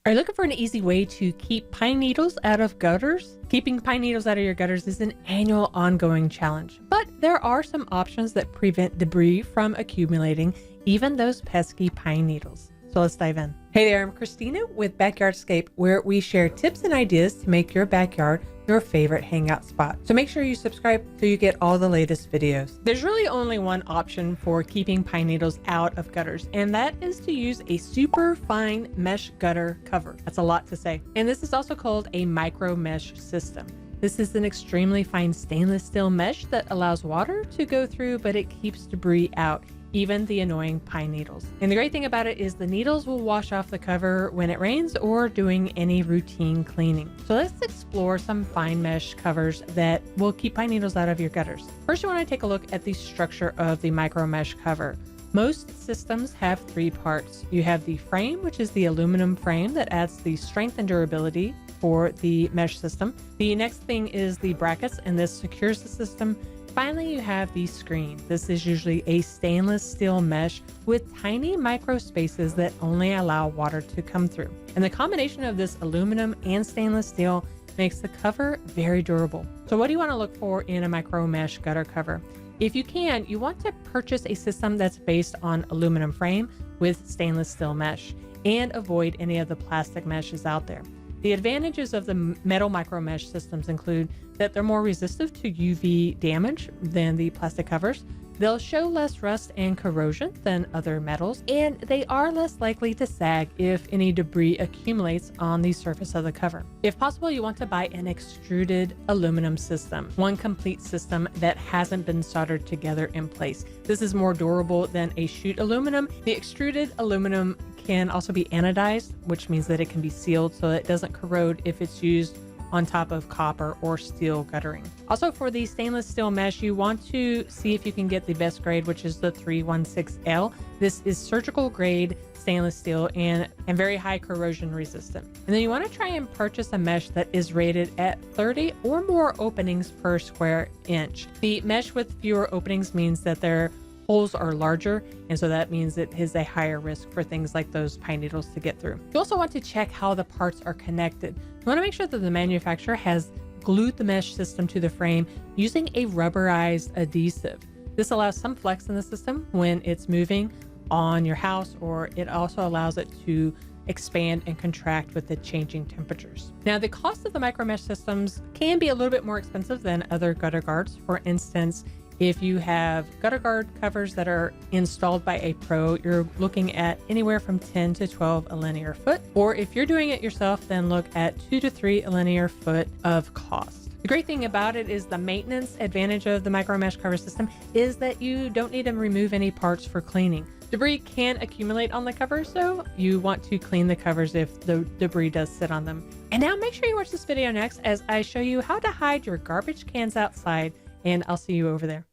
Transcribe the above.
Are you looking for an easy way to keep pine needles out of gutters? Keeping pine needles out of your gutters is an annual ongoing challenge, but there are some options that prevent debris from accumulating, even those pesky pine needles. So let's dive in. Hey there, I'm Christina with Backyardscape, where we share tips and ideas to make your backyard your favorite hangout spot. So make sure you subscribe so you get all the latest videos. There's really only one option for keeping pine needles out of gutters, and that is to use a super fine mesh gutter cover. That's a lot to say. And this is also called a micro mesh system. This is an extremely fine stainless steel mesh that allows water to go through, but it keeps debris out, even the annoying pine needles. And the great thing about it is the needles will wash off the cover when it rains or doing any routine cleaning. So let's explore some fine mesh covers that will keep pine needles out of your gutters. First, you want to take a look at the structure of the micro mesh cover. Most systems have three parts. You have the frame, which is the aluminum frame that adds the strength and durability for the mesh system. The next thing is the brackets, and this secures the system. Finally, you have the screen. This is usually a stainless steel mesh with tiny micro spaces that only allow water to come through. And the combination of this aluminum and stainless steel makes the cover very durable. So what do you want to look for in a micro mesh gutter cover? If you can, you want to purchase a system that's based on aluminum frame with stainless steel mesh and avoid any of the plastic meshes out there. The advantages of the metal micro mesh systems include that they're more resistive to UV damage than the plastic covers. They'll show less rust and corrosion than other metals, and they are less likely to sag if any debris accumulates on the surface of the cover. If possible, you want to buy an extruded aluminum system, one complete system that hasn't been soldered together in place. This is more durable than a sheet aluminum. The extruded aluminum can also be anodized, which means that it can be sealed so it doesn't corrode if it's used on top of copper or steel guttering. Also, for the stainless steel mesh, you want to see if you can get the best grade, which is the 316L. This is surgical grade stainless steel and very high corrosion resistant. And then you want to try and purchase a mesh that is rated at 30 or more openings per square inch. The mesh with fewer openings means that their holes are larger, and so that means it is a higher risk for things like those pine needles to get through. You also want to check how the parts are connected. You want to make sure that the manufacturer has glued the mesh system to the frame using a rubberized adhesive. This allows some flex in the system when it's moving on your house, or it also allows it to expand and contract with the changing temperatures. Now, the cost of the micro mesh systems can be a little bit more expensive than other gutter guards. For instance, if you have gutter guard covers that are installed by a pro, you're looking at anywhere from 10 to 12 a linear foot. Or if you're doing it yourself, then look at 2 to 3 a linear foot of cost. The great thing about it is the maintenance advantage of the micro mesh cover system is that you don't need to remove any parts for cleaning. Debris can accumulate on the cover, so you want to clean the covers if the debris does sit on them. And now make sure you watch this video next as I show you how to hide your garbage cans outside, and I'll see you over there.